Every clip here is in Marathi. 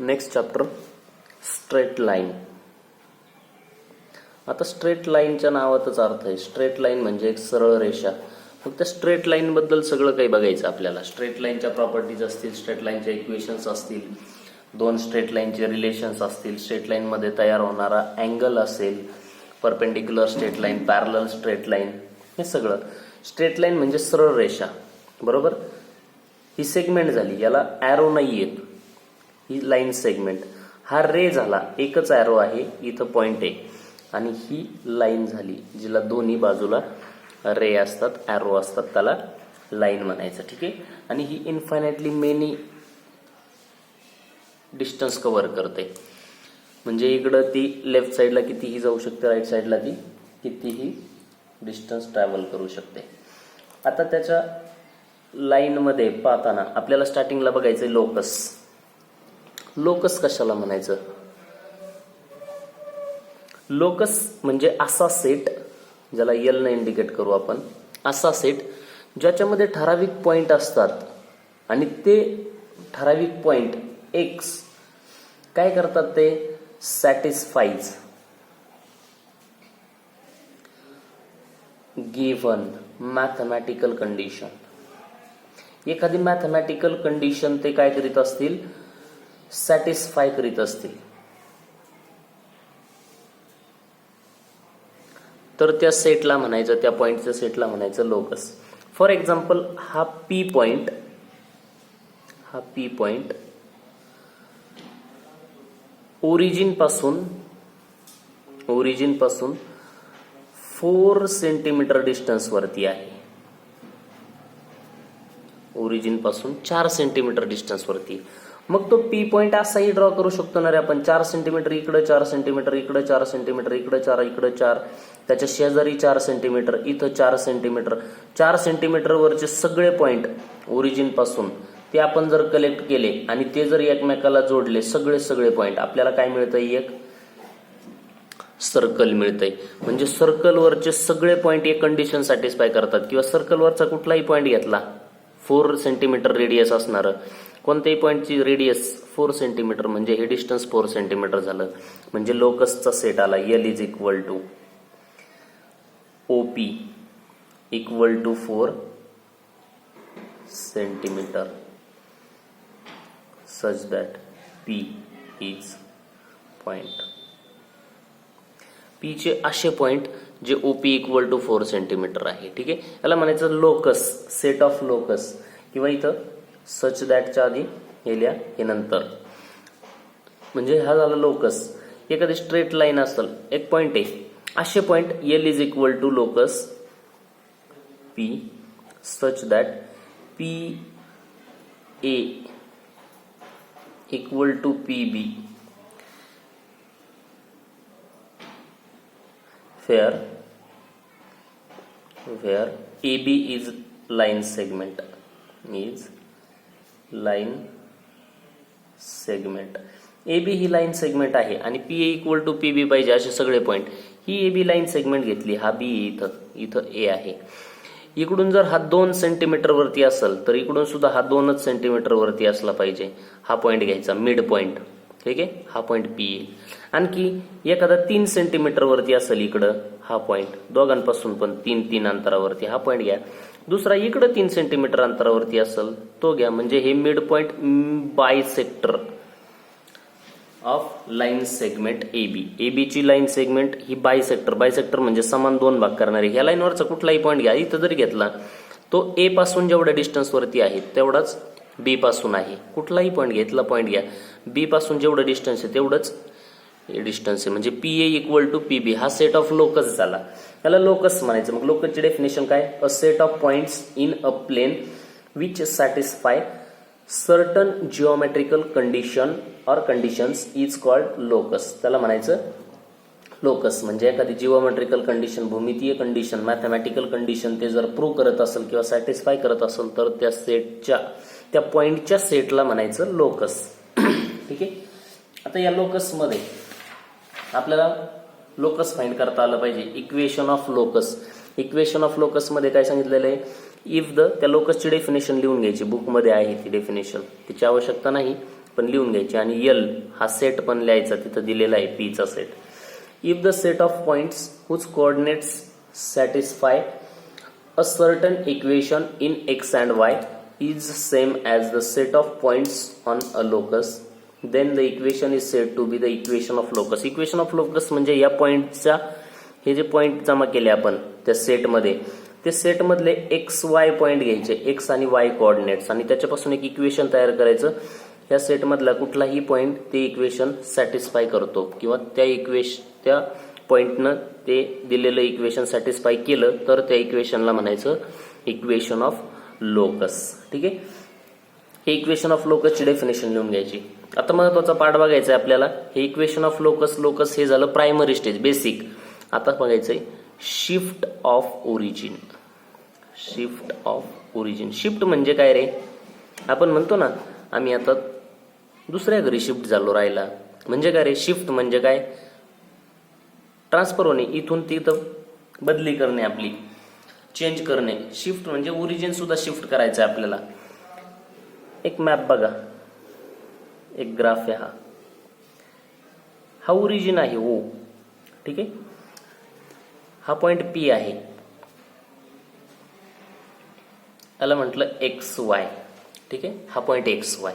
Next chapter straight line. आता स्ट्रेट लाईनच्या नावातच अर्थ आहे. स्ट्रेट लाईन म्हणजे एक सरळ रेषा. फक्त स्ट्रेट लाईन बद्दल सगळं काही बघायचं आपल्याला. स्ट्रेट लाईनच्या प्रॉपर्टीज असतील, स्ट्रेट लाईनच्या इक्वेशन्स असतील, दोन स्ट्रेट लाईनचे रिलेशन्स असतील, स्ट्रेट लाईन मध्ये तयार होणारा अँगल असेल, perpendicular straight line, parallel straight line, हे सगळं. स्ट्रेट लाईन म्हणजे सरळ रेषा, बरोबर. ही सेगमेंट झाली, याला ॲरो नाही येत, ही लाईन सेगमेंट. हा रे झाला, एकच ॲरो आहे, इथं पॉइंट आहे. आणि ही लाईन झाली जिला दोन्ही बाजूला रे असतात, ॲरो असतात, त्याला लाईन म्हणायचं, ठीक आहे. आणि ही इन्फायनाइटली मेनी डिस्टन्स कव्हर करते. म्हणजे इकडं ती लेफ्ट साईडला कितीही जाऊ शकते, राईट साईडला ती कितीही डिस्टन्स ट्रॅव्हल करू शकते. आता त्याच्या लाईनमध्ये पाहताना आपल्याला स्टार्टिंगला बघायचं लोकस. लोकस कशाला म्हणायचं? लोकस म्हणजे असा सेट, ज्याला एल ने इंडिकेट करू आपण, असा सेट ज्याच्यामध्ये ठराविक पॉइंट असतात आणि ते ठराविक पॉइंट एक्स काय करतात, ते सॅटिस्फाईज गिव्हन मॅथमॅटिकल कंडिशन. एखादी मॅथमॅटिकल कंडिशन ते काय करीत असतील, सॅटिस्फाय करीत असतील. तर त्या सेटला म्हणायचं, त्या पॉइंटच्या सेटला म्हणायचं लोकस. फॉर एक्झाम्पल हा पी पॉइंट, ओरिजिन पासून 4 सेंटीमीटर डिस्टन्स वरती आहे. ओरिजिन पासून 4 सेंटीमीटर डिस्टन्स वरती. मग तो पी पॉइंट असाही ड्रॉ करू शकतो ना रे आपण. 4 सेंटीमीटर इकडे, 4 सेंटीमीटर इकडे, 4 सेंटीमीटर इकडे, 4 इकडे, 4 त्याच्या शेजारी 4 सेंटीमीटर, इथं 4 सेंटीमीटर. 4 सेंटीमीटर वरचे सगळे पॉइंट ओरिजिन पासून ते आपण जर कलेक्ट केले आणि ते जर एकमेकाला जोडले, सगळे पॉइंट, आपल्याला काय मिळतंय, एक सर्कल मिळतंय. म्हणजे सर्कलवरचे सगळे पॉइंट एक कंडिशन सॅटिस्फाय करतात. किंवा सर्कलवरचा कुठलाही पॉइंट घेतला, 4 सेंटीमीटर रेडियस असणार, कोणत्याही पॉइंटची रेडियस 4 सेंटीमीटर म्हणजे हे डिस्टन्स 4 सेंटीमीटर झालं. म्हणजे लोकसचा सेट आला. L is equal to OP equal to 4 centimetre such that P is point. P चे असे पॉइंट जे OP इक्वल टू 4 सेंटीमीटर आहे, ठीक आहे. याला म्हणायचं लोकस, सेट ऑफ लोकस. किंवा इथं सच दॅटच्या आधी हे लिहा, हे नंतर. म्हणजे हा झाला लोकस. एखादी स्ट्रेट लाईन असेल, एक पॉइंट आहे, असे point L is equal to locus P such that PA equal to PB where AB is line segment, AB ही लाईन सेगमेंट आहे आणि PA इक्वल टू PB पाहिजे असे सगळे पॉइंट. ही AB लाईन सेगमेंट घेतली, हा B इथं A आहे. इकडून जर हा 2 सेंटीमीटर वरती असेल तर इकडून सुद्धा हा 2 सेंटीमीटर वरती असला पाहिजे. हा पॉइंट घ्यायचा, मिड पॉइंट, ठीक आहे. हा पॉइंट P येईल. आणखी एखादा 3 सेंटीमीटर वरती असेल इकडं, हा पॉइंट, दोघांपासून पण 3 अंतरावरती हा पॉइंट घ्या. दुसरा इकडं 3 सेंटीमीटर अंतरावरती असेल तो घ्या. म्हणजे हे mid point bisector of line segment AB ची लाईन सेगमेंट ही बायसेक्टर म्हणजे समान 2 भाग करणारी. ह्या लाईनवरचा कुठलाही पॉइंट घ्या, इथं जरी घेतला तो A पासून जेवढ्या डिस्टन्स वरती आहे तेवढाच B पासून आहे. कुठलाही पॉइंट घेतला, पॉइंट घ्या, B पासून जेवढं डिस्टन्स आहे तेवढंच डिस्टन्स आहे. म्हणजे PA इक्वल टू PB हा सेट ऑफ लोकस झाला. त्याला लोकस म्हणायचं. मग लोकसची डेफिनेशन काय? A set of points in a plane which satisfy certain geometrical condition और कंडिशन्स इज कॉल्ड लोकस. त्याला म्हणायचं लोकस. म्हणजे एखादी जिओमेट्रिकल कंडिशन, भूमितीय कंडिशन, मॅथमॅटिकल कंडिशन ते जर प्रूव्ह करत असेल किंवा सॅटिस्फाय करत असेल तर त्या सेटच्या, त्या पॉइंटच्या सेटला म्हणायचं लोकस, ठीक आहे. आता या लोकस मध्ये आपल्याला लोकस फाइंड करता आलं पाहिजे. इक्वेशन ऑफ लोकस मध्ये काय सांगितलेलं आहे, इफ द, त्या लोकसची डेफिनेशन लिहून घ्यायची, बुक मध्ये आहे ती डेफिनेशन, तिची आवश्यकता नाही. पण लिहून घ्यायची, आणि एल हा सेट पण लिहायचा, तिथं दिलेला आहे पीचा set. If the set of points whose coordinates satisfy a certain equation in x and y is same as the set of points on a locus, then the equation is said to be the equation of locus. Equation of locus म्हणजे या पॉइंटचा, हे जे पॉइंट जमा केले आपण त्या सेटमध्ये, ते सेटमधले एक्स वाय पॉइंट घ्यायचे, एक्स आणि वाय कोऑर्डिनेट्स, आणि त्याच्यापासून एक इक्वेशन तयार करायचं. ह्या सेटमधला कुठलाही पॉइंट ते इक्वेशन सॅटिस्फाय करतो, किंवा त्या पॉइंटनं ते दिलेलं इक्वेशन सॅटिस्फाय केलं तर त्या इक्वेशनला म्हणायचं इक्वेशन ऑफ लोकस. ठीक आहे, हे इक्वेशन ऑफ लोकसची डेफिनेशन लिहून घ्यायची. आता महत्वाचा पार्ट बघायचा आहे आपल्याला. हे इक्वेशन ऑफ लोकस हे झालं प्रायमरी स्टेज, बेसिक. आता बघायचंय shift of origin. Shift of origin, shift म्हणजे काय रे? आपण म्हणतो ना, आम्ही आता दुसऱ्या घरी शिफ्ट झालो राहायला, म्हणजे काय रे? शिफ्ट म्हणजे काय? ट्रान्सफर होणे, इथून तिथं बदली करणे, आपली चेंज करणे. शिफ्ट म्हणजे ओरिजिन सुद्धा शिफ्ट करायचं आहे आपल्याला. एक मॅप बघा, एक ग्राफ आहे, हा ओरिजिन आहे ओ. ठीक आहे, हा पॉइंट पी आहे, याला म्हटलं एक्स वाय. ठीक आहे, हा पॉइंट एक्स वाय.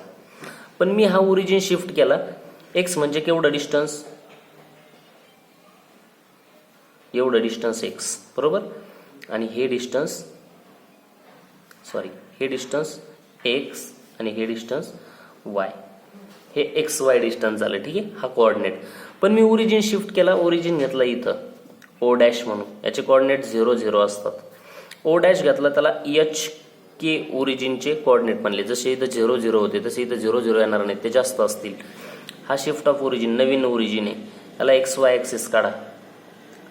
पण मी हा ओरिजिन शिफ्ट केला. एक्स म्हणजे केवढं डिस्टन्स? एवढं डिस्टन्स एक्स, बरोबर. आणि हे डिस्टन्स एक्स, आणि हे डिस्टन्स वाय. हे एक्स वाय डिस्टन्स झालं. ठीक आहे, हा कोऑर्डिनेट. पण मी ओरिजिन शिफ्ट केला, ओरिजिन घेतला इथं ओ डॅश म्हणून, याचे कोऑर्डिनेट 0 0 असतात. ओ डॅश घेतला, त्याला एच के ओरिजिनचे कोऑर्डिनेट बनले. जसे इथं 0 0 होते तसे इथं 0 0 येणार नाहीत, ते जास्त असतील. हा shift of origin, Naveen origin आहे. याला एक्स वाय ऍक्सिस काढा.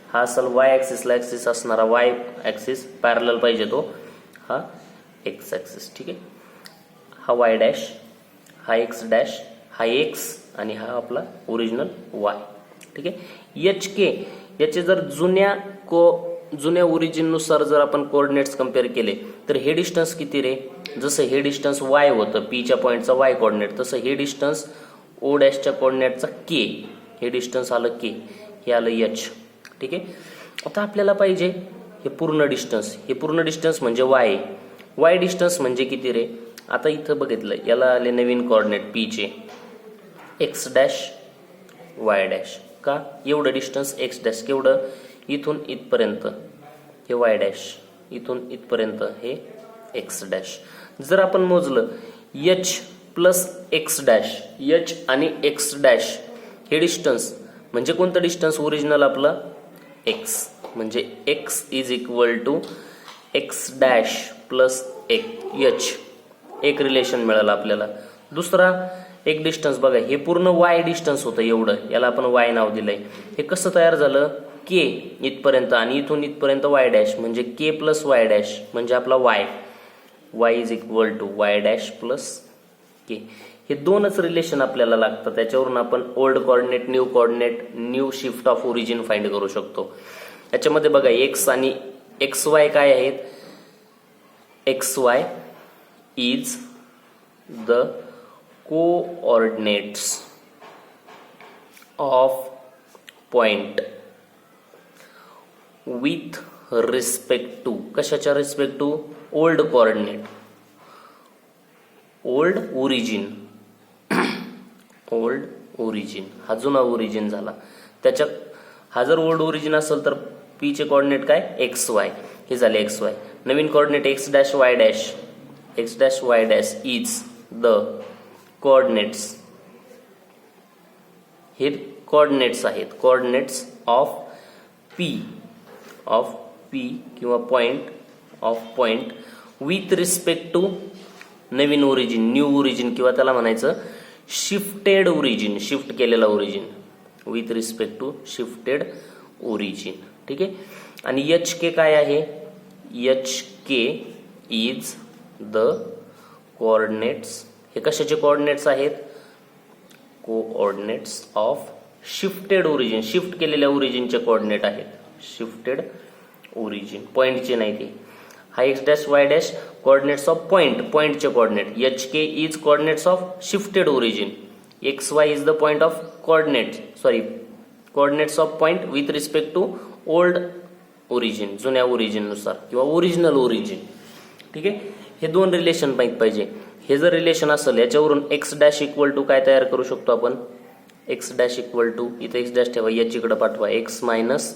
हा असेल वाय ऍक्सिसला ऍक्सिस असणारा वाय ऍक्सिस, पॅरलल पाहिजे तो, हा एक्स ऍक्सिस. ठीक आहे, हा वाय डॅश, हा एक्स डॅश, हा एक्स, आणि हा आपला ओरिजिनल वाय. ठीक आहे, एच के याचे जर जुन्या ओरिजिन नुसार जर आपण कोऑर्डिनेट्स कम्पेअर केले तर हे डिस्टन्स किती रे? जसं हे डिस्टन्स वाय होतं पीच्या पॉईंटचा वाय कोऑर्डिनेट, तसं हे डिस्टन्स ओ डॅशच्या कोऑर्डिनेटचा के, हे डिस्टन्स आलं के, हे आलं एच. ठीक आहे, आता आपल्याला पाहिजे हे पूर्ण डिस्टन्स म्हणजे वाय. वाय डिस्टन्स म्हणजे किती रे? आता इथं बघितलं, याला आले नवीन कोऑर्डिनेट पीचे एक्स डॅश वाय डॅश. का? एवढं डिस्टन्स एक्स डॅश, केवढं? इथून इथपर्यंत हे वाय डॅश, इथून इथपर्यंत हे एक्स डॅश. जर आपण मोजलं h plus x dash, h आणि एक्स डॅश हे डिस्टन्स म्हणजे कोणतं डिस्टन्स? ओरिजिनल आपलं एक्स, म्हणजे x is equal to x dash plus h. एक रिलेशन मिळालं आपल्याला. दुसरा एक डिस्टन्स बघा, हे पूर्ण वाय डिस्टन्स होतं एवढं, याला आपण वाय नाव दिलंय. हे कसं तयार झालं? के इथपर्यंत आणि इथून इथपर्यंत वाय डॅश, म्हणजे के प्लस वाय डॅश म्हणजे आपला y. Y is equal to y dash plus k. हे दोनच रिलेशन आपल्याला लागतं, त्याच्यावरून आपण old coordinate, new coordinate, new shift of origin find करू शकतो. याच्यामध्ये बघा एक्स आणि एक्स वाय काय आहेत? X y is the coordinates of point with respect to, कशाच्या respect to? Old coordinate, old origin. Old origin हा जुना ओरिजिन झाला. त्याच्या हा जर ओल्ड ओरिजिन असेल तर पीचे कोऑर्डिनेट काय? एक्स वाय, हे झाले एक्स वाय. नवीन coordinate X dash Y dash, X dash Y dash is the coordinates. हे कोऑर्डिनेट्स आहेत, कोऑर्डिनेट्स ऑफ पी किंवा पॉइंट विथ रिस्पेक्ट टू नवीन ओरिजिन, न्यू ओरिजिन, किंवा त्याला म्हणायचं शिफ्टेड ओरिजिन, शिफ्ट केलेला origin, with respect to shifted origin. ठीक आहे, आणि एच के काय आहे? H K is the coordinates. हे कशाचे कोऑर्डिनेट्स आहेत? Coordinates of shifted origin, shift केलेल्या ओरिजिनचे कोऑर्डिनेट आहेत. शिफ्टेड ओरिजिन, पॉइंटचे नाही ते. हा x dash Y dash coordinates of पॉइंटचे coordinate, h K is coordinates of shifted origin, x y is the point of coordinates of point with respect to old origin, जुन्या ओरिजिननुसार किंवा ओरिजिनल ओरिजिन. ठीक आहे, हे दोन रिलेशन माहीत पाहिजे. हे जर रिलेशन असेल याच्यावरून एक्स डॅश इक्वल टू काय तयार करू शकतो आपण, एक्स डॅश इक्वल टू, इथे एक्स डॅश ठेवा, एच इकडे पाठवा, एक्स मायनस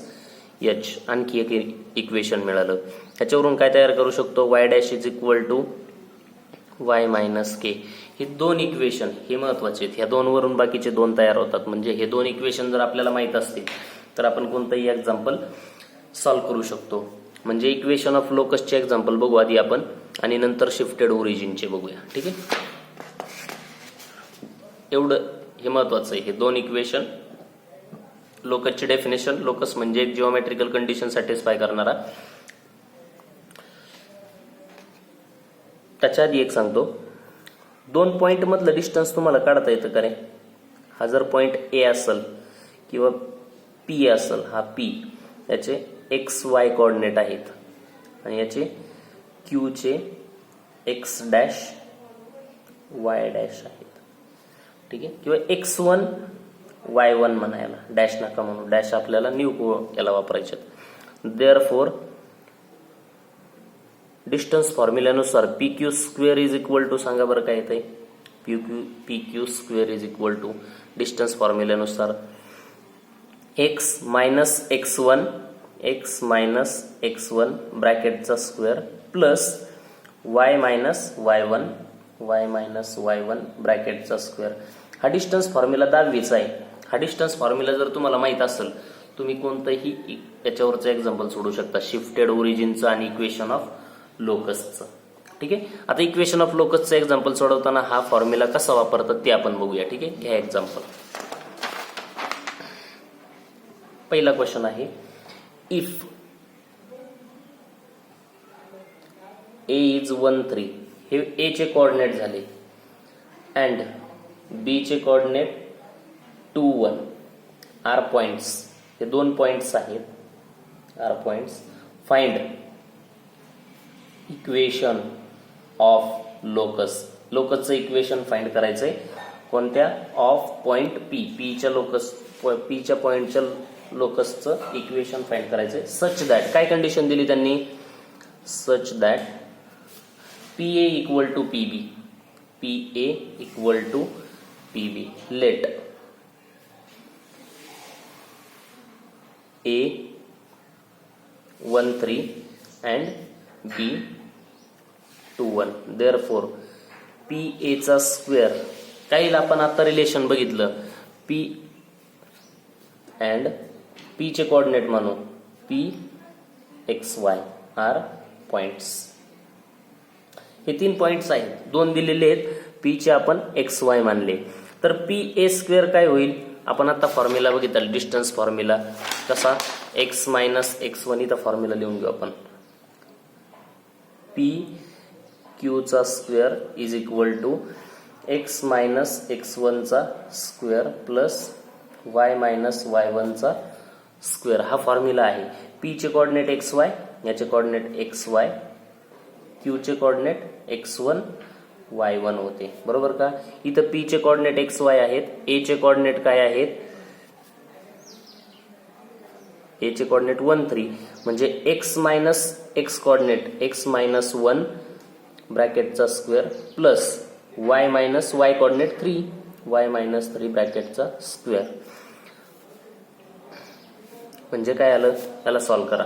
एच, आणखी एक इक्वेशन मिळालं. ह्याच्यावरून काय तयार करू शकतो, Y dash is equal to Y minus K. हे दोन इक्वेशन हे महत्वाचे आहेत, ह्या दोनवरून बाकीचे दोन तयार होतात. म्हणजे हे दोन इक्वेशन जर आपल्याला माहित असतील तर आपण कोणतंही एक्झाम्पल सॉल्व्ह करू शकतो. म्हणजे इक्वेशन ऑफ लोकसचे एक्झाम्पल बघू आधी आपण, आणि नंतर शिफ्टेड ओरिजिनचे बघूया. ठीक आहे, एवढं हे महत्वाचं आहे. हे दोन इक्वेशन, लोकसचे डेफिनेशन, लोकस म्हणजे एक जिओमेट्रिकल कंडिशन सॅटिस्फाय करणारा. त्याच्या आधी एक सांगतो, दोन पॉइंट मधलं डिस्टन्स तुम्हाला काढता येतं का रे. हा जर पॉइंट ए असेल किंवा पी असेल, हा पी, याचे एक्स वाय कोऑर्डिनेट आहेत आणि याचे क्यू चे एक्स डॅश वाय डॅश आहेत. ठीक आहे, किंवा x1 y1 म्हणायला, डॅश नका म्हणू, डॅश आपल्याला न्यू याला वापरायचे. देअरफॉर डिस्टन्स फॉर्म्युल्यानुसार P Q square is equal to, सांगा बरं काय येतंय, P Q square is equal to distance फॉर्म्युल्यानुसार एक्स मायनस एक्स वन ब्रॅकेटचा square plus y minus y one ब्रॅकेटचा स्क्वेअर. हा डिस्टन्स फॉर्म्युला 10वीचा आहे. हा डिस्टन्स फॉर्म्युला जर तुम्हाला माहित असेल, तुम्ही कोणतंही याच्यावरचं एक्झाम्पल सोडू शकता, शिफ्टेड ओरिजिनचं आणि इक्वेशन ऑफ लोकसचं. ठीक आहे, आता इक्वेशन ऑफ लोकसचं एक्झाम्पल सोडवताना हा फॉर्म्युला कसा वापरतात ते आपण बघूया. ठीक आहे, घ्या एक्झाम्पल. पहिला क्वेश्चन आहे, इफ ए इज 1 3, हे ए चे कोऑर्डिनेट झाले, अँड बी चे कोऑर्डिनेट 2 1 आर पॉइंट्स, हे दोन पॉइंट्स आहेत, are points. Find equation of locus, लोकसचं इक्वेशन फाइंड करायचंय कोणत्या, ऑफ पॉइंट पी, पीच्या पॉइंटच्या लोकसचं इक्वेशन फाइंड करायचंय. सच दॅट, काय कंडिशन दिली त्यांनी, such that PA equal to PB, PA equal to PB. Let A 1 3 and B 2 1. Therefore PA चा स्क्वेअर, काही आपण आता रिलेशन बघितलं, P अँड P चे कोऑर्डिनेट मानू, P X Y are points. हे 3 पॉइंट्स आहेत, दोन दिलेले आहेत, पी चे आपण एक्स वाय मानले, तर पी ए स्क्वेअर काय होईल, आपण आता फॉर्म्युला बघितला डिस्टन्स फॉर्म्युला कसा, एक्स मायनस एक्स वन, इथं फॉर्म्युला लिहून घेऊ आपण, पी क्यू चा square is equal to x minus x one चा square plus y minus y one चा स्क्वेअर. हा फॉर्म्युला आहे. पी चे कोऑर्डिनेट एक्स वाय, याचे कोऑर्डिनेट एक्स वाय, क्यू चे कोऑर्डिनेट x1 y1 होते, बरोबर का. इथं पी चे कोऑर्डिनेट एक्स वाय आहेत, ए चे कोऑर्डिनेट काय आहेत, ए चे कोऑर्डिनेट 1 3, म्हणजे x minus x coordinate x minus 1 ब्रॅकेटचा square plus y minus y coordinate 3 y minus 3 ब्रॅकेटचा स्क्वेअर. म्हणजे काय आलं, त्याला सॉल्व्ह करा.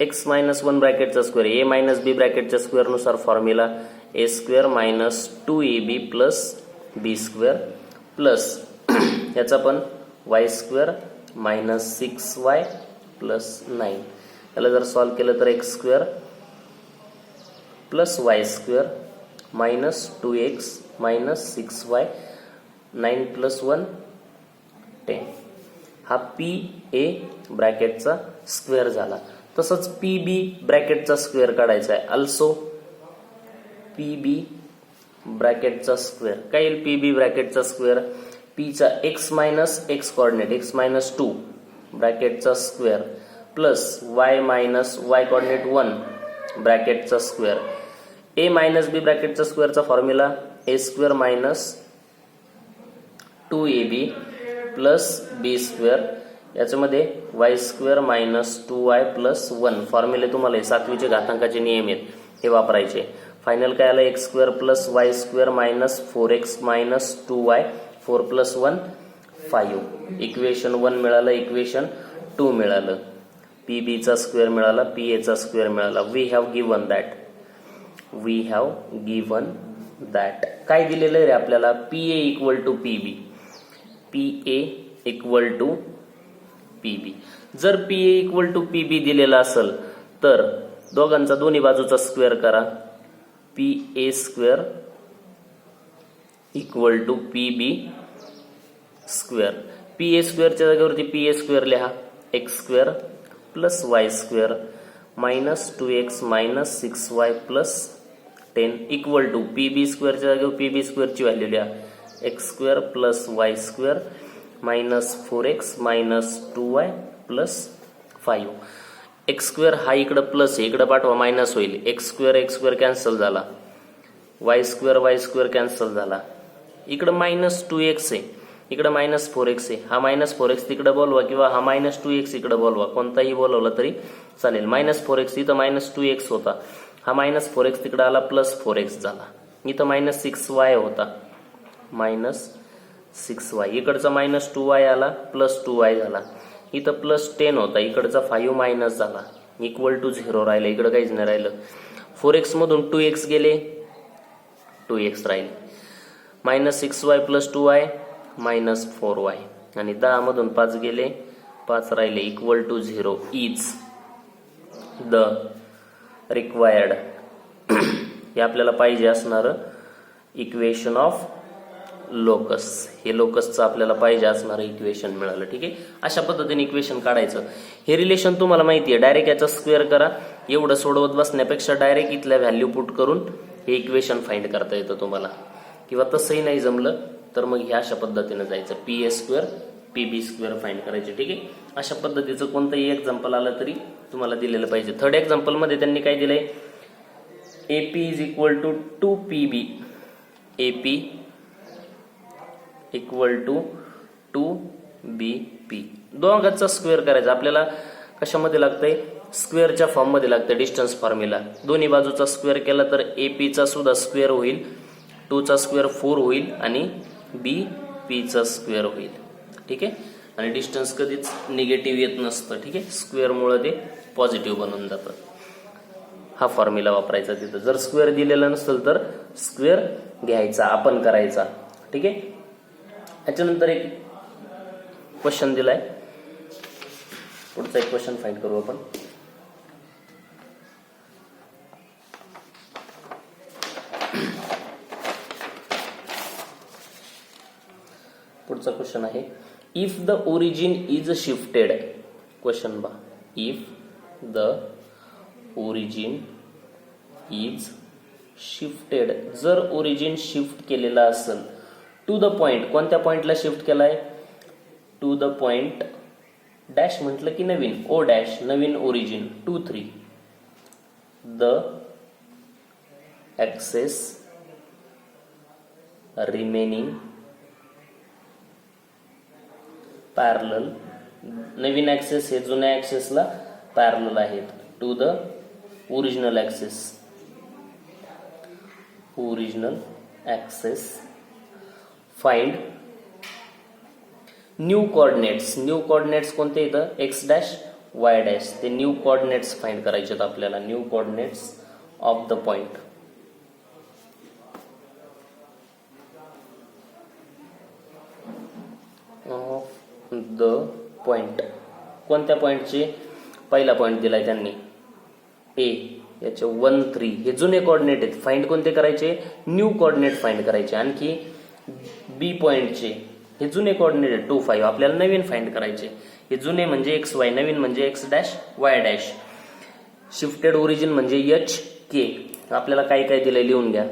एक्स मायनस 1 ब्रॅकेटचा स्क्वेअर, ए मायनस बी ब्रॅकेटच्या स्क्वेअर नुसार formula a square minus 2ab plus b square plus याचा पण Y square minus 6y plus 9. याला जर सॉल्व्ह केलं तर x square plus y square minus 2x minus 6y, 9 plus 1 10. हा पी ए ब्रॅकेटचा स्क्वेअर झाला. तसंच पी बी ब्रॅकेटचा स्क्वेअर काढायचा आहे. अल्सो पी बी ब्रॅकेटचा स्क्वेअर काय येईल, पी बी ब्रॅकेटचा स्क्वेअर, पी चा x minus x coordinate x minus 2 ब्रॅकेटचा square plus y minus y coordinate 1 ब्रॅकेटचा स्क्वेअर, ए मायनस बी ब्रॅकेटचा स्क्वेअरचा formula a square minus 2ab plus b square, याच्यामध्ये y square minus 2y plus 1. फॉर्म्युले तुम्हाला 7वीचे घातांकाचे नियम आहेत हे वापरायचे. फायनल काय आलं, x square plus y square minus 4x minus 2y, 4 plus 1 5. Equation 1 मिळालं, इक्वेशन 2 मिळालं, पी बीचा स्क्वेअर मिळाला, पी एचा स्क्वेअर मिळाला. वी हॅव गिवन दॅट काय दिलेलं आहे रे आपल्याला, P A equal to P B, P A equal to P B. जर P A equal to P B दिलेला असेल तर दोघांचा दोन्ही बाजूचा स्क्वेअर करा, P A square equal to P B square. P A स्क्वेअरच्या जागेवरती पी ए स्क्वेअर लिहा, x square plus y square minus 2x minus 6y plus 10 equal to P B स्क्वेअरच्या जागेवर पी बी स्क्वेअरची व्हॅल्यू लिहा, x square plus y square minus 4x minus 2y plus 5. X square हा इकडं प्लस आहे, इकडं पाठवा मायनस होईल, एक्स स्क्वेअर कॅन्सल झाला, वाय स्क्वेअर कॅन्सल झाला, इकडं मायनस 2x आहे, इकडं मायनस 4x आहे. हा मायनस 4x तिकडं बोलवा किंवा हा मायनस 2x इकडं बोलवा, कोणताही बोलवला तरी चालेल. मायनस 4x इथं मायनस 2x होता, हा मायनस 4x तिकडं आला प्लस 4x झाला. इथं मायनस 6y होता, मायनस 6y, इकडचा मायनस 2y आला प्लस 2y झाला. इथं प्लस 10 होता, इकडचा 5 मायनस झाला, इक्वल टू 0 राहिलं, इकडं काहीच नाही राहिलं. 4x मधून 2x गेले, 2x राहिले, minus 6y plus 2y minus 4y, आणि 10 मधून 5 गेले, 5 राहिले, equal to 0 is the required हे आपल्याला पाहिजे असणारं इक्वेशन ऑफ लोकस. हे लोकसचं आपल्याला पाहिजे असणारं इक्वेशन मिळालं. ठीक आहे, अशा पद्धतीने इक्वेशन काढायचं. हे रिलेशन तुम्हाला माहिती आहे, डायरेक्ट याचा स्क्वेअर करा, एवढं सोडवत बसण्यापेक्षा डायरेक्ट इथल्या व्हॅल्यू पुट करून हे इक्वेशन फाइंड करता येतं तुम्हाला. किंवा तसंही नाही जमलं तर मग हे अशा पद्धतीने जायचं, P A square P B square find करायचे. ठीक आहे, अशा पद्धतीचं कोणतंही एक्झाम्पल आलं तरी तुम्हाला दिलेलं पाहिजे. थर्ड एक्झाम्पल मध्ये त्यांनी काय दिलंय, AP is equal to 2pb, AP equal to 2bp. दोघांचा स्क्वेअर करायचा आपल्याला. कशामध्ये लागतंय, स्क्वेअरच्या फॉर्म मध्ये लागतं, डिस्टन्स फॉर्म्युला. दोन्ही बाजूचा स्क्वेअर केला तर एपी चा सुद्धा स्क्वेअर होईल, 2 चा स्क्वेअर 4 होईल आणि बीपी चा स्क्वेअर होईल. ठीक आहे, आणि डिस्टन्स कधीच निगेटिव्ह येत नसतं. ठीक आहे, स्क्वेअर मुळे ते पॉझिटिव्ह बनून जातं. हा फॉर्म्युला वापरायचा तिथं. जर स्क्वेअर दिलेला नसेल तर स्क्वेअर घ्यायचा, आपण करायचा. ठीक आहे, याच्यानंतर एक क्वेश्चन दिलाय, पुढचा एक क्वेश्चन फाइंड करू आपण. पुढचा क्वेश्चन आहे, if the origin is shifted. Question बा, if the origin is shifted, जर ओरिजिन शिफ्ट केलेला असेल टू द पॉइंट, कोणत्या पॉइंटला शिफ्ट केलाय, टू द पॉइंट डॅश म्हटलं की नवीन, ओ डॅश नवीन origin 2 3, the axes remaining parallel. नवीन ऍक्सेस हे जुन्या ऍक्सेसला पॅरलल आहेत, to the original axes, original axes. Find new coordinates. New coordinates कोणते येतं, एक्स डॅश वाय डॅश. ते न्यू कोऑर्डिनेट्स फाइंड करायचे आहेत आपल्याला, new coordinates of the point. Of the point, कोणत्या पॉइंटचे, पहिला पॉइंट दिलाय त्यांनी ए, याचे 1 3 हे जुने कोऑर्डिनेट आहेत. फाइंड कोणते करायचे, न्यू कोऑर्डिनेट फाइंड करायचे. आणखी बी पॉइंटचे हे जुने कोऑर्डिनेट आहेत 2 5, आपल्याला नवीन फाइंड करायचे. हे जुने म्हणजे एक्स वाय, नवीन म्हणजे x dash Y dash. Shifted origin म्हणजे एच के. आपल्याला काय काय दिलंय लिहून घ्या.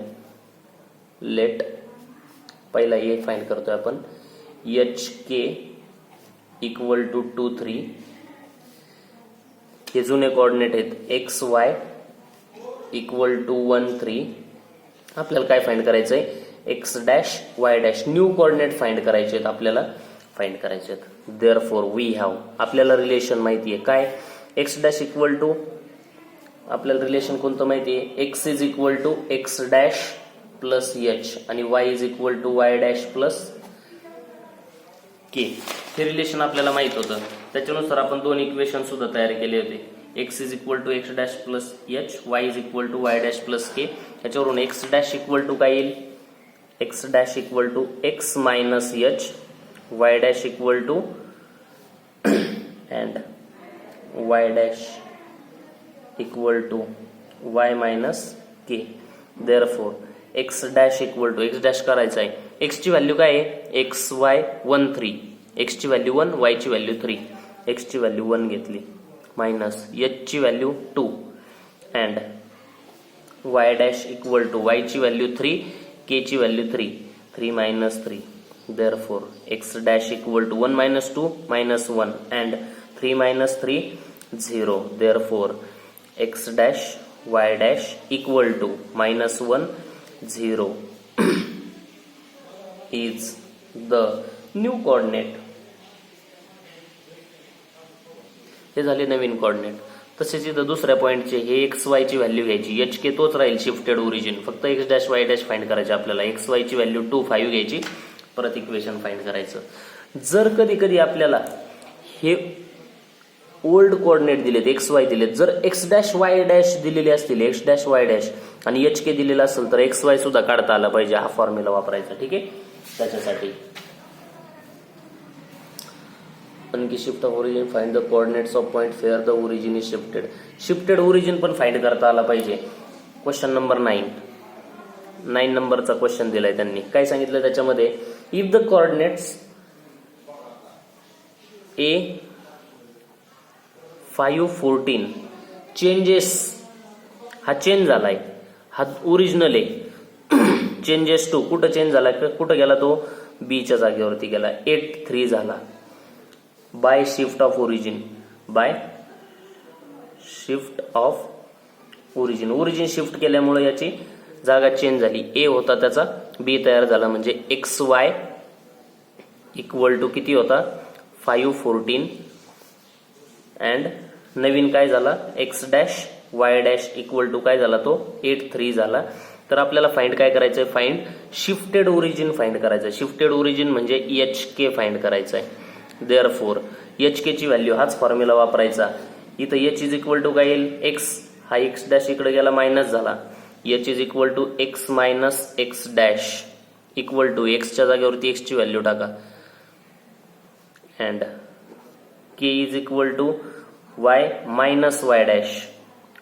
लेट पहिला ए फाइंड करतोय आपण, एच के इक्वल टू 2 3. हे जुने कोऑर्डिनेट आहेत एक्स वाय इक्वल टू 1 3 आपल्याला काय फाइंड करायचं आहे, x dash Y dash new coordinate find करायचे आहेत, आपल्याला फाइंड करायचे आहेत. देअरफॉर वी हॅव, आपल्याला रिलेशन माहिती आहे काय, एक्स डॅश इक्वल टू, आपल्याला रिलेशन कोणतं माहिती आहे, x is equal to x dash plus h आणि y is equal to y dash plus k. हे रिलेशन आपल्याला माहित होतं, त्याच्यानुसार आपण दोन इक्वेशन सुद्धा तयार केले होते. X is equal to x dash plus h, y is equal to y dash plus k. त्याच्यावरून एक्स डॅश इक्वल टू काय येईल, x dash equal to x minus h, y dash equal to and Y dash equal to Y minus k. Therefore x dash equal to, x dash करायचा आहे, एक्स ची व्हॅल्यू काय आहे, एक्स वाय 1 3, एक्स ची व्हॅल्यू 1, वाय ची व्हॅल्यू 3, एक्स ची व्हॅल्यू 1 घेतली मायनस एच ची value 2 and Y dash equal to Y ची व्हॅल्यू 3, के ची value 3, 3 minus 3. Therefore x dash equal to 1 minus 2 minus 1 and 3 minus 3 0. Therefore x dash Y dash equal to minus 1 0 is the new coordinate. हे झाले नवीन कोऑर्डिनेट. तसेच इथं दुसऱ्या पॉइंटचे हे एक्स वाय ची व्हॅल्यू घ्यायची, एच के तोच राहील शिफ्टेड ओरिजिन, फक्त x dash Y dash find करायचे आपल्याला. एक्स वाय ची व्हॅल्यू 2 5 घ्यायची, परत इक्वेशन फाइंड करायचं. जर कधी कधी आपल्याला हे ओल्ड कोऑर्डिनेट दिलेत, एक्स वाय दिलेत, जर एक्स डॅश वाय डॅश दिलेले असतील, एक्स डॅश वाय डॅश आणि एच के दिलेला असेल तर एक्स वाय सुद्धा काढता आला पाहिजे, हा फॉर्म्युला वापरायचा. ठीक आहे, त्याच्यासाठी आणखी shift of origin, find the coordinates of point fair the origin is shifted. Shifted origin पण फाइंड करता आला पाहिजे. क्वेश्चन नंबर 9 नंबरचा क्वेश्चन दिलाय त्यांनी. काय सांगितलं त्याच्यामध्ये, if the coordinates A 5 14 changes, हा चेंज झालाय, हा ओरिजिनल आहे, चेंजेस टू कुठं चेंज झाला, कुठं गेला तो, बी च्या जागेवरती गेला, 8 3 झाला. By shift of origin, by shift of origin, origin shift केल्यामुळे याची जागा चेंज झाली. ए होता त्याचा बी तयार झाला, म्हणजे एक्स वाय इक्वल टू किती होता 5 14 अँड नवीन काय झाला X dash Y dash equal to काय झाला तो 8 3 झाला. तर आपल्याला फाइंड काय करायचंय, फाइंड शिफ्टेड ओरिजिन फाइंड करायचं. शिफ्टेड ओरिजिन म्हणजे एच के फाइंड करायचं आहे. देअरफॉर एच के ची व्हॅल्यू हाच फॉर्म्युला वापरायचा. इथं एच इज इक्वल टू काय येईल, एक्स, हा एक्स डॅश इकडे गेला मायनस झाला, h is equal to x minus x dash equal to एक्सच्या जागेवरती एक्स ची व्हॅल्यू टाका and k is equal to Y minus y dash,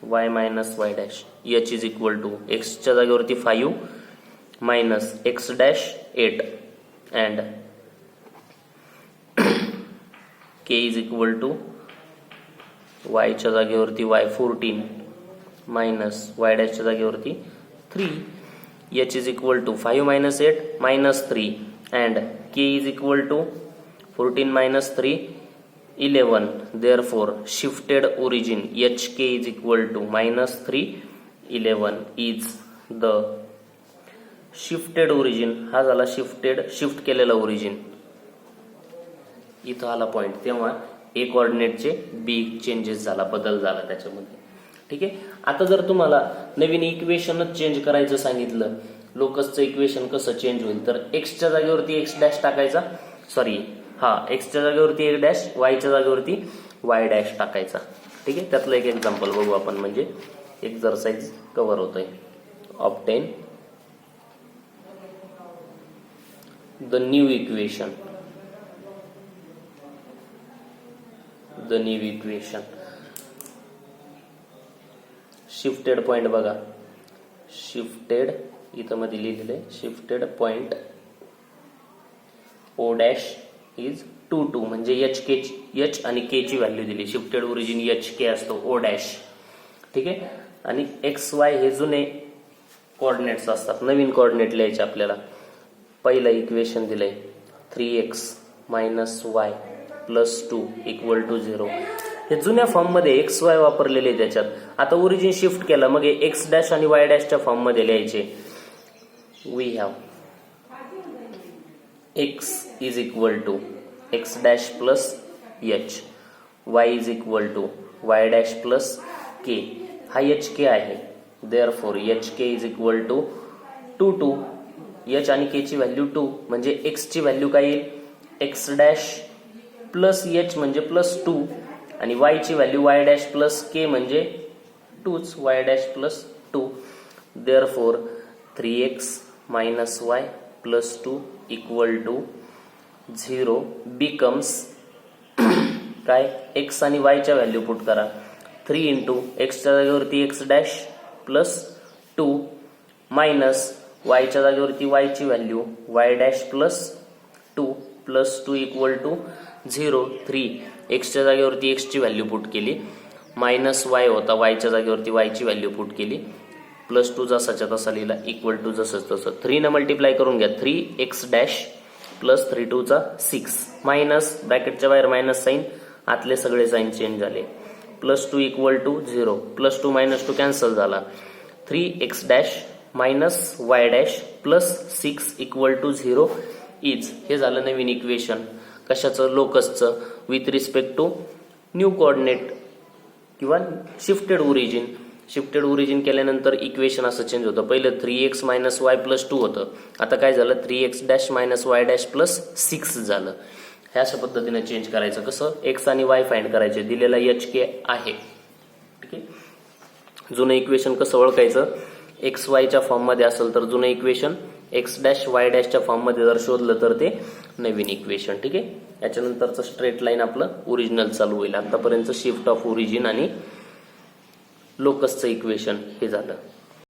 y minus y dash, h is equal to एक्सच्या जागेवरती 5 minus x dash 8 and k is equal to वायच्या जागेवरती वाय 14 मायनस वाय डॅशच्या जागेवरती 3, h is equal to 5 minus 8 minus 3 and k is equal to 14 minus 3 11. Therefore shifted origin HK is equal to minus 3 11 is the shifted origin. हा झाला shifted, शिफ्ट केलेला ओरिजिन. इथं आला पॉइंट, तेव्हा ए कोऑर्डिनेटचे बी चेंजेस झाला, बदल झाला त्याच्यामध्ये. ठीक आहे. आता जर तुम्हाला नवीन इक्वेशनच चेंज करायचं सांगितलं, लोकसचं इक्वेशन कसं चेंज होईल, तर एक्सच्या जागेवरती एक्स डॅश टाकायचा, सॉरी हा एक्सच्या जागेवरती एक डॅश, वायच्या जागेवरती वाय डॅश टाकायचा. ठीक आहे. त्यातलं एक एक्झाम्पल बघू आपण, म्हणजे एक्झरसाइज कव्हर होतोय. Obtain the new equation, the new equation. Shifted point बघा, शिफ्टेड इथं मध्ये लिहिलेलं आहे, shifted point O dash is 2 2, म्हणजे एच के, एच आणि के ची व्हॅल्यू दिली. शिफ्टेड ओरिजिन एच के असतो, ओ डॅश. ठीक आहे. आणि एक्स वाय हे जुने कोऑर्डिनेट्स असतात, नवीन कोऑर्डिनेट लिहायचे आपल्याला. पहिलं इक्वेशन दिलंय 3x minus Y plus 2 equal to 0. हे जुन्या फॉर्ममध्ये एक्स वाय वापरलेले आहे त्याच्यात. आता ओरिजिन शिफ्ट केलं, मग हे एक्स डॅश आणि वाय डॅशच्या फॉर्ममध्ये लिहायचे. We have x is equal to x dash plus h, y is equal to y dash plus k. हा एच के आहे, therefore h K is equal to 2 h आणि के ची व्हॅल्यू 2, म्हणजे एक्स ची व्हॅल्यू काय येईल एक्स डॅश प्लस एच म्हणजे प्लस 2 आणि वाय ची value y dash plus k म्हणजे 2च, y dash plus 2. Therefore 3x minus Y plus 2 equal to 0 becomes काय एक्स आणि वाय च्या व्हॅल्यू पुट करा. 3 इंटू एक्सच्या जागेवरती एक्स डॅश प्लस 2 मायनस वायच्या जागेवरती वाय ची value y dash plus 2 plus 2 equal to 0. 3 एक्सच्या जागेवरती एक्स ची व्हॅल्यू पुट केली, मायनस वाय होता, वायच्या जागेवरती वाय ची व्हॅल्यू पुट केली, प्लस 2 जसाच्या तसा लिहिला इक्वल टू जसंच तसं. 3 न मल्टिप्लाय करून घ्या, 3x डॅश प्लस 3 2 चा 6 मायनस ब्रॅकेटच्या बाहेर मायनस साईन, आतले सगळे साईन चेंज झाले, plus 2 equal to 0, plus 2 minus 2 cancel झाला. 3x dash minus y dash plus 6 equal to 0 is, हे झालं नवीन इक्वेशन. कशाचं लोकसचं, with respect to new coordinate किंवा शिफ्टेड ओरिजिन. शिफ्टेड ओरिजिन केल्यानंतर इक्वेशन असं चेंज होतं. पहिलं 3x मायनस वाय प्लस 2 होतं, आता काय झालं 3x dash minus y dash plus 6 झालं. ह्या अशा पद्धतीने चेंज करायचं. कसं एक्स आणि वाय फाइंड करायचे, दिलेला एच के आहे. ठीक आहे, जुनं इक्वेशन कसं ओळखायचं, एक्स वायच्या फॉर्ममध्ये असेल तर जुनं इक्वेशन, एक्स डॅश वाय डॅशच्या फॉर्ममध्ये जर शोधलं तर ते नवीन इक्वेशन. ठीक आहे, याच्यानंतरचं स्ट्रेट लाईन आपलं ओरिजिनल चालू होईल. आतापर्यंत शिफ्ट ऑफ ओरिजिन आणि लोकसचं इक्वेशन हे झालं.